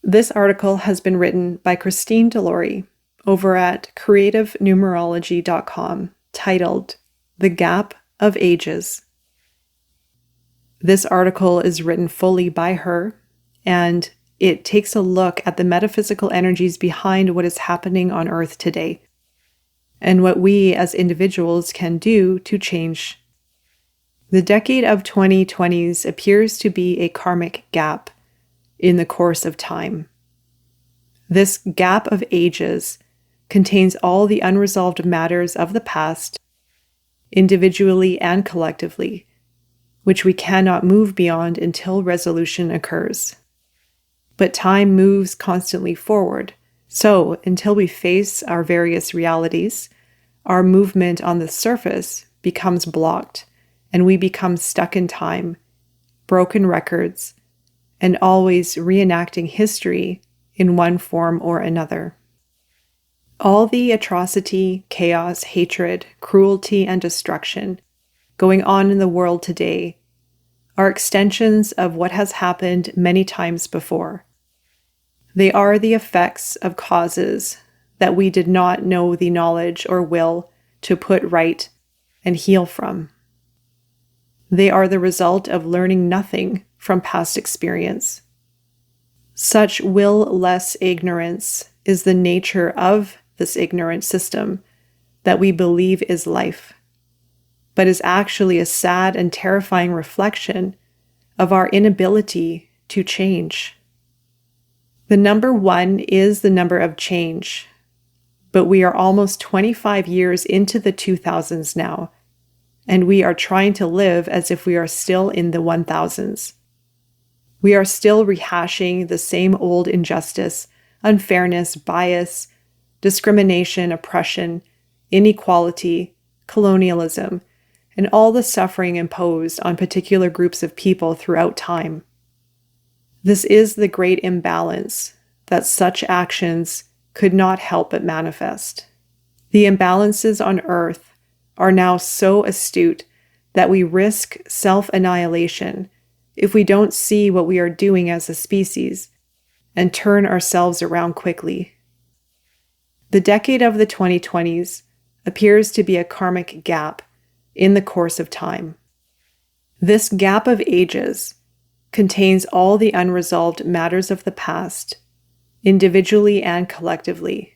This article has been written by Christine Delorey over at creativenumerology.com, titled The Gap of Ages. This article is written fully by her, and it takes a look at the metaphysical energies behind what is happening on Earth today, and what we as individuals can do to change. The decade of 2020s appears to be a karmic gap in the course of time. This gap of ages contains all the unresolved matters of the past, individually and collectively, which we cannot move beyond until resolution occurs. But time moves constantly forward, so until we face our various realities, our movement on the surface becomes blocked, and we become stuck in time, broken records, and always reenacting history in one form or another. All the atrocity, chaos, hatred, cruelty, and destruction going on in the world today are extensions of what has happened many times before. They are the effects of causes that we did not know the knowledge or will to put right and heal from. They are the result of learning nothing from past experience. Such will-less ignorance is the nature of this ignorant system that we believe is life, but is actually a sad and terrifying reflection of our inability to change. The number 1 is the number of change, but we are almost 25 years into the 2000s now, and we are trying to live as if we are still in the 1000s. We are still rehashing the same old injustice, unfairness, bias, discrimination, oppression, inequality, colonialism, and all the suffering imposed on particular groups of people throughout time. This is the great imbalance that such actions could not help but manifest. The imbalances on Earth are now so astute that we risk self-annihilation if we don't see what we are doing as a species and turn ourselves around quickly. The decade of the 2020s appears to be a karmic gap in the course of time. This gap of ages contains all the unresolved matters of the past, individually and collectively,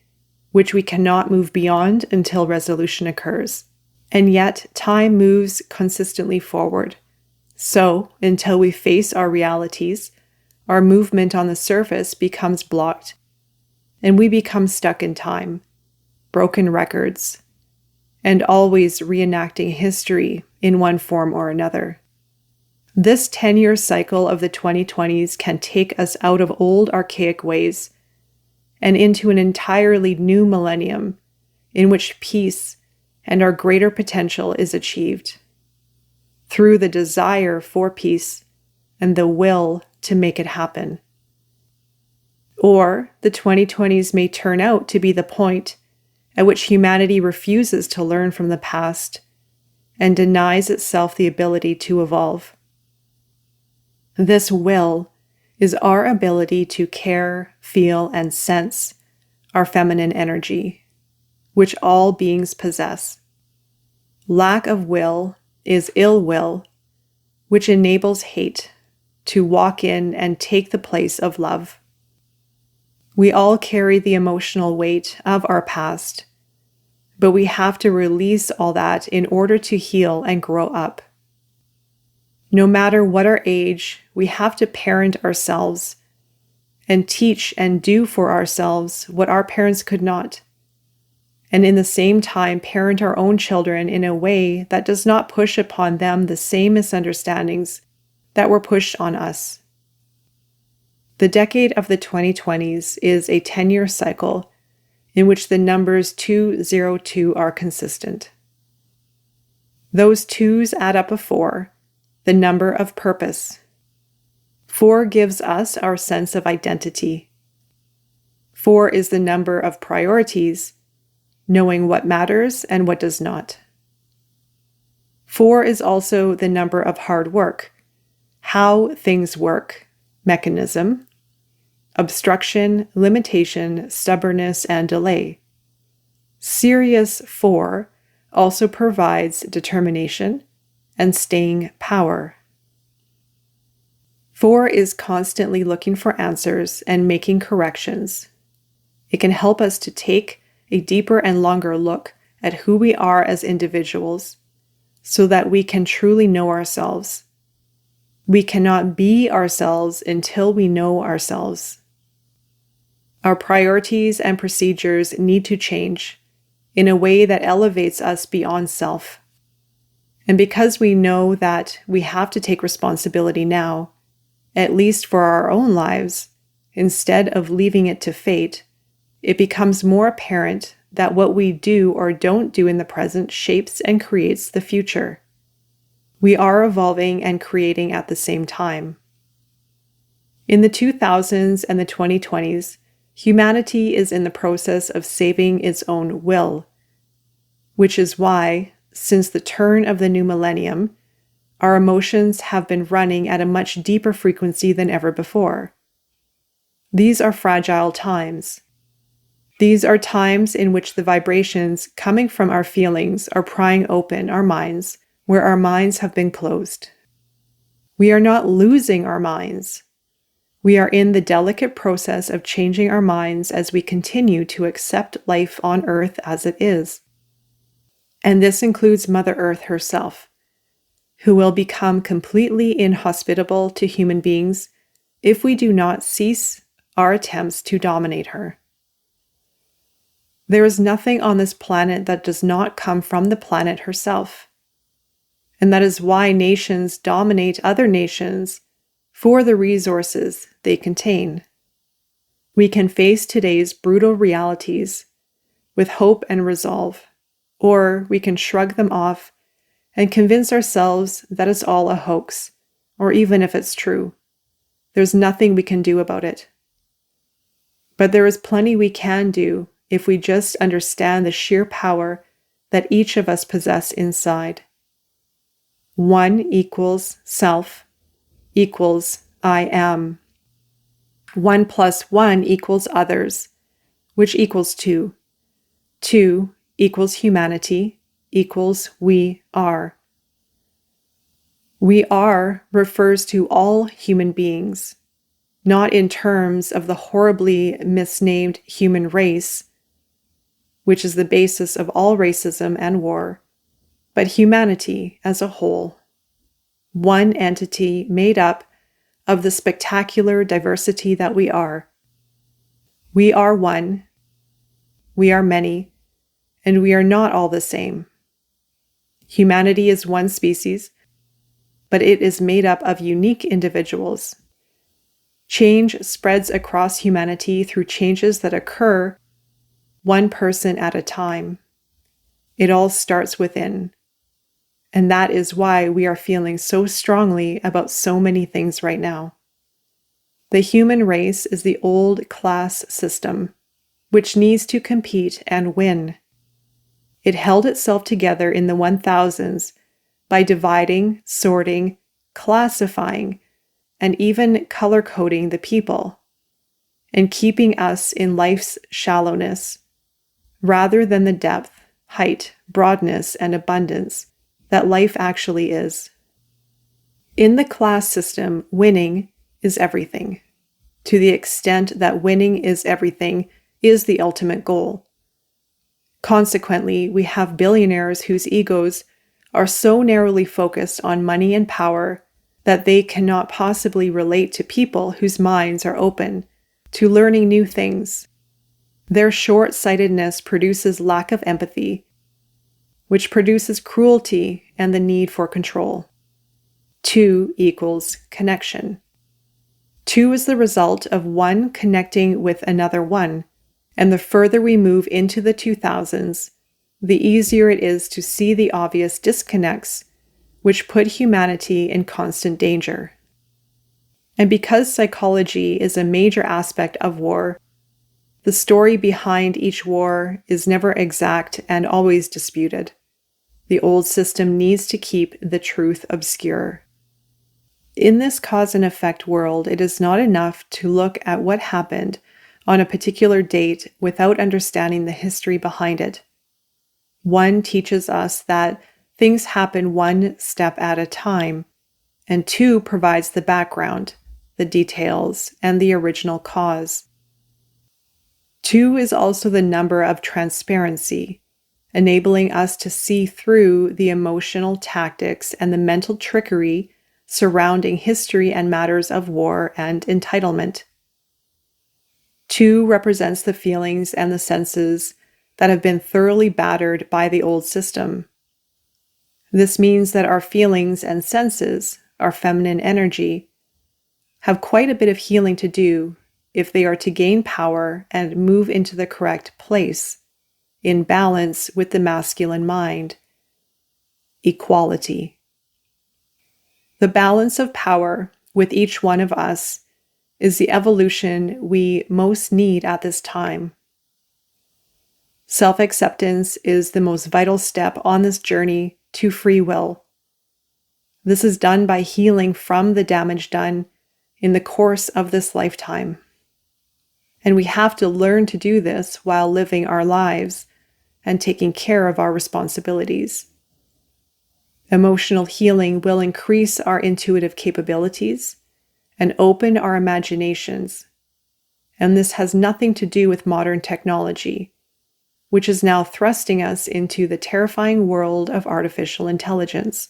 which we cannot move beyond until resolution occurs. And yet, time moves consistently forward. So, until we face our realities, our movement on the surface becomes blocked, and we become stuck in time, broken records, and always reenacting history in one form or another. This 10-year cycle of the 2020s can take us out of old archaic ways and into an entirely new millennium in which peace and our greater potential is achieved through the desire for peace and the will to make it happen. Or the 2020s may turn out to be the point at which humanity refuses to learn from the past and denies itself the ability to evolve. This will is our ability to care, feel, and sense our feminine energy, which all beings possess. Lack of will is ill will, which enables hate to walk in and take the place of love. We all carry the emotional weight of our past, but we have to release all that in order to heal and grow up. No matter what our age, we have to parent ourselves and teach and do for ourselves what our parents could not, and in the same time parent our own children in a way that does not push upon them the same misunderstandings that were pushed on us. The decade of the 2020s is a 10-year cycle in which the numbers 202 are consistent. Those twos add up a 4, the number of purpose. 4 gives us our sense of identity. 4 is the number of priorities, knowing what matters and what does not. 4 is also the number of hard work, how things work, mechanism, obstruction, limitation, stubbornness, and delay. Sirius 4 also provides determination and staying power. 4 is constantly looking for answers and making corrections. It can help us to take a deeper and longer look at who we are as individuals so that we can truly know ourselves. We cannot be ourselves until we know ourselves. Our priorities and procedures need to change in a way that elevates us beyond self. And because we know that we have to take responsibility now, at least for our own lives, instead of leaving it to fate, it becomes more apparent that what we do or don't do in the present shapes and creates the future. We are evolving and creating at the same time. In the 2000s and the 2020s, humanity is in the process of saving its own will, which is why, since the turn of the new millennium, our emotions have been running at a much deeper frequency than ever before. These are fragile times. These are times in which the vibrations coming from our feelings are prying open our minds where our minds have been closed. We are not losing our minds. We are in the delicate process of changing our minds as we continue to accept life on Earth as it is. And this includes Mother Earth herself, who will become completely inhospitable to human beings if we do not cease our attempts to dominate her. There is nothing on this planet that does not come from the planet herself. And that is why nations dominate other nations for the resources they contain. We can face today's brutal realities with hope and resolve, or we can shrug them off and convince ourselves that it's all a hoax, or even if it's true, there's nothing we can do about it. But there is plenty we can do if we just understand the sheer power that each of us possess inside. 1 equals self equals I am. 1 plus 1 equals others, which equals 2. 2 equals humanity equals we are. We are refers to all human beings, not in terms of the horribly misnamed human race, which is the basis of all racism and war, but humanity as a whole. One entity made up of the spectacular diversity that we are. We are one, we are many, and we are not all the same. Humanity is one species, but it is made up of unique individuals. Change spreads across humanity through changes that occur one person at a time. It all starts within. And that is why we are feeling so strongly about so many things right now. The human race is the old class system, which needs to compete and win. It held itself together in the 1000s by dividing, sorting, classifying, and even color-coding the people, and keeping us in life's shallowness, rather than the depth, height, broadness, and abundance that life actually is. In the class system, winning is everything, to the extent that winning is everything is the ultimate goal. Consequently, we have billionaires whose egos are so narrowly focused on money and power that they cannot possibly relate to people whose minds are open to learning new things. Their short-sightedness produces lack of empathy, which produces cruelty and the need for control. 2 equals connection. 2 is the result of 1 connecting with another 1, and the further we move into the 2000s, the easier it is to see the obvious disconnects which put humanity in constant danger. And because psychology is a major aspect of war, the story behind each war is never exact and always disputed. The old system needs to keep the truth obscure. In this cause and effect world, it is not enough to look at what happened on a particular date without understanding the history behind it. One teaches us that things happen one step at a time, and two provides the background, the details, and the original cause. Two is also the number of transparency, enabling us to see through the emotional tactics and the mental trickery surrounding history and matters of war and entitlement. Two represents the feelings and the senses that have been thoroughly battered by the old system. This means that our feelings and senses, our feminine energy, have quite a bit of healing to do if they are to gain power and move into the correct place, in balance with the masculine mind. Equality. The balance of power with each one of us is the evolution we most need at this time. Self-acceptance is the most vital step on this journey to free will. This is done by healing from the damage done in the course of this lifetime. And we have to learn to do this while living our lives and taking care of our responsibilities. Emotional healing will increase our intuitive capabilities and open our imaginations. And this has nothing to do with modern technology, which is now thrusting us into the terrifying world of artificial intelligence.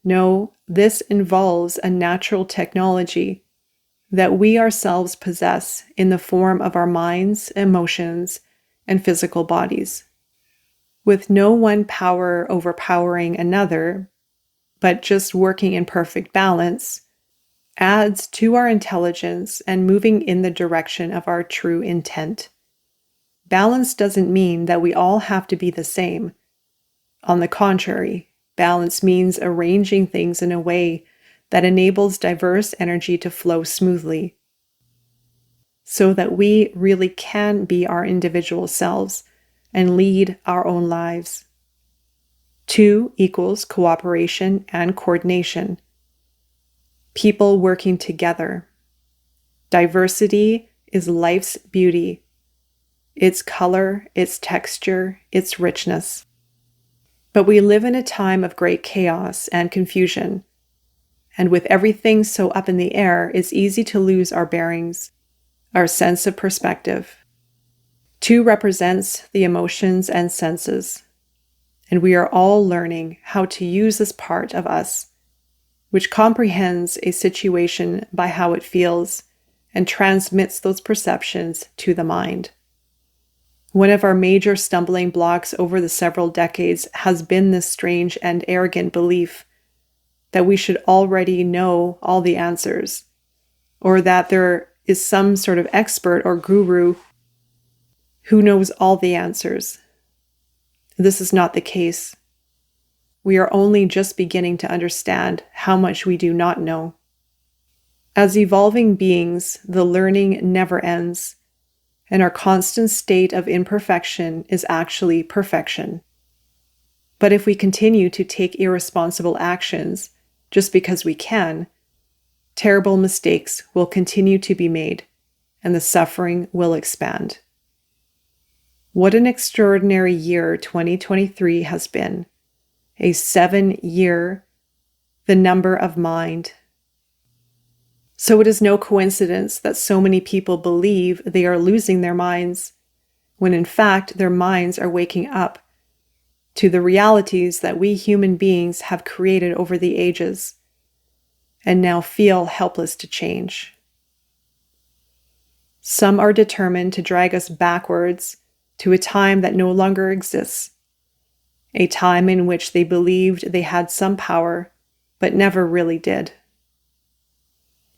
No, this involves a natural technology that we ourselves possess in the form of our minds, emotions, and physical bodies, with no one power overpowering another, but just working in perfect balance, adds to our intelligence and moving in the direction of our true intent. Balance doesn't mean that we all have to be the same. On the contrary, balance means arranging things in a way that enables diverse energy to flow smoothly, so that we really can be our individual selves and lead our own lives. Two equals cooperation and coordination. People working together. Diversity is life's beauty, its color, its texture, its richness. But we live in a time of great chaos and confusion, and with everything so up in the air, it's easy to lose our bearings, our sense of perspective. Two represents the emotions and senses, and we are all learning how to use this part of us, which comprehends a situation by how it feels and transmits those perceptions to the mind. One of our major stumbling blocks over the several decades has been this strange and arrogant belief that we should already know all the answers, or that there is some sort of expert or guru who knows all the answers. This is not the case. We are only just beginning to understand how much we do not know. As evolving beings, the learning never ends, and our constant state of imperfection is actually perfection. But if we continue to take irresponsible actions just because we can, terrible mistakes will continue to be made, and the suffering will expand. What an extraordinary year 2023 has been. A 7-year, the number of mind. So it is no coincidence that so many people believe they are losing their minds, when in fact their minds are waking up to the realities that we human beings have created over the ages, and now feel helpless to change. Some are determined to drag us backwards to a time that no longer exists, a time in which they believed they had some power, but never really did.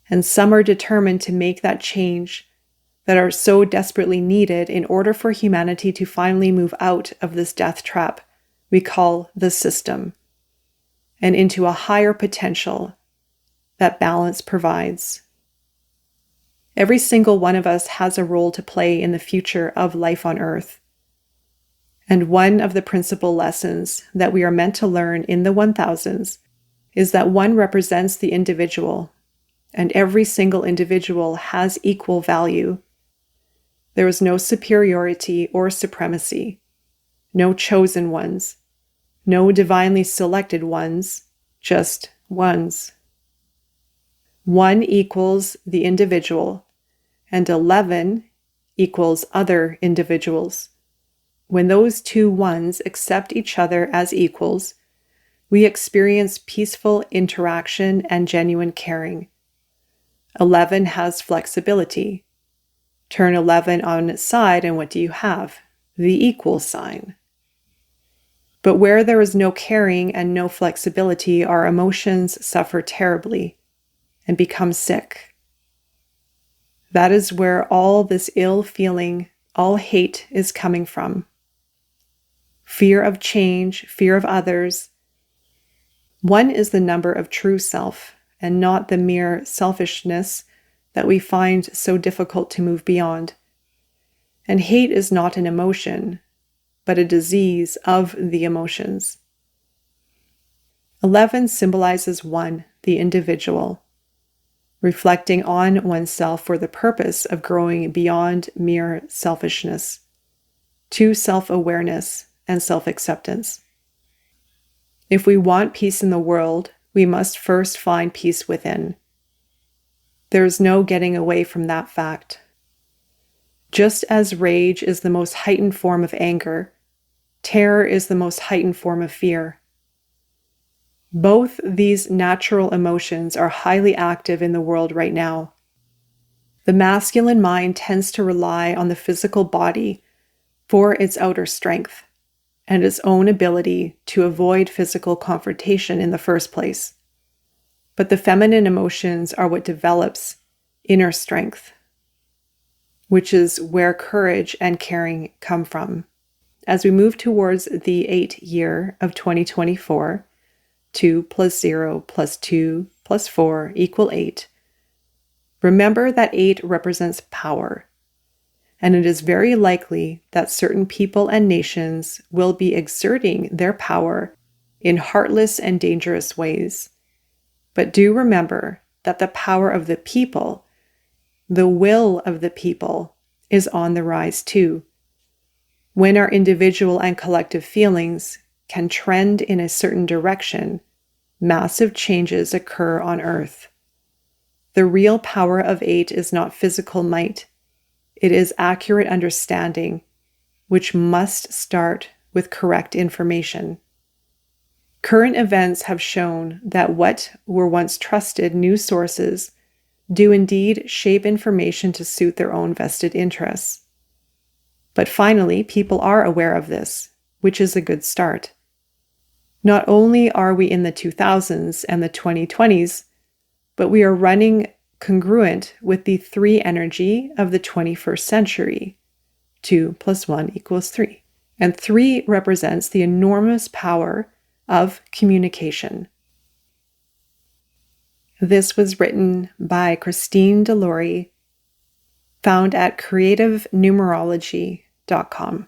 And some are determined to make that change that are so desperately needed in order for humanity to finally move out of this death trap we call the system, and into a higher potential that balance provides. Every single one of us has a role to play in the future of life on Earth. And one of the principal lessons that we are meant to learn in the 1000s is that 1 represents the individual, and every single individual has equal value. There is no superiority or supremacy, no chosen ones, no divinely selected ones, just ones. 1 equals the individual, and 11 equals other individuals. When those 2 ones accept each other as equals, we experience peaceful interaction and genuine caring. 11 has flexibility. Turn 11 on its side, and what do you have? The equal sign. But where there is no caring and no flexibility, our emotions suffer terribly and become sick. That is where all this ill feeling, all hate is coming from. Fear of change, fear of others. 1 is the number of true self, and not the mere selfishness that we find so difficult to move beyond. And hate is not an emotion, but a disease of the emotions. 11 symbolizes 1, the individual, reflecting on oneself for the purpose of growing beyond mere selfishness, to self-awareness and self-acceptance. If we want peace in the world, we must first find peace within. There is no getting away from that fact. Just as rage is the most heightened form of anger, terror is the most heightened form of fear. Both these natural emotions are highly active in the world right now. The masculine mind tends to rely on the physical body for its outer strength and its own ability to avoid physical confrontation in the first place. But the feminine emotions are what develops inner strength, which is where courage and caring come from. As we move towards the 8 year of 2024, 2 + 0 + 2 + 4 = 8, remember that 8 represents power, and it is very likely that certain people and nations will be exerting their power in heartless and dangerous ways. But do remember that the power of the people, the will of the people, is on the rise too. When our individual and collective feelings can trend in a certain direction, massive changes occur on Earth. The real power of 8 is not physical might. It is accurate understanding, which must start with correct information. Current events have shown that what were once trusted news sources do indeed shape information to suit their own vested interests. But finally, people are aware of this, which is a good start. Not only are we in the 2000s and the 2020s, but we are running congruent with the 3 energy of the 21st century. 2 + 1 = 3. And 3 represents the enormous power of communication. This was written by Christine Delorey, found at creativenumerology.com.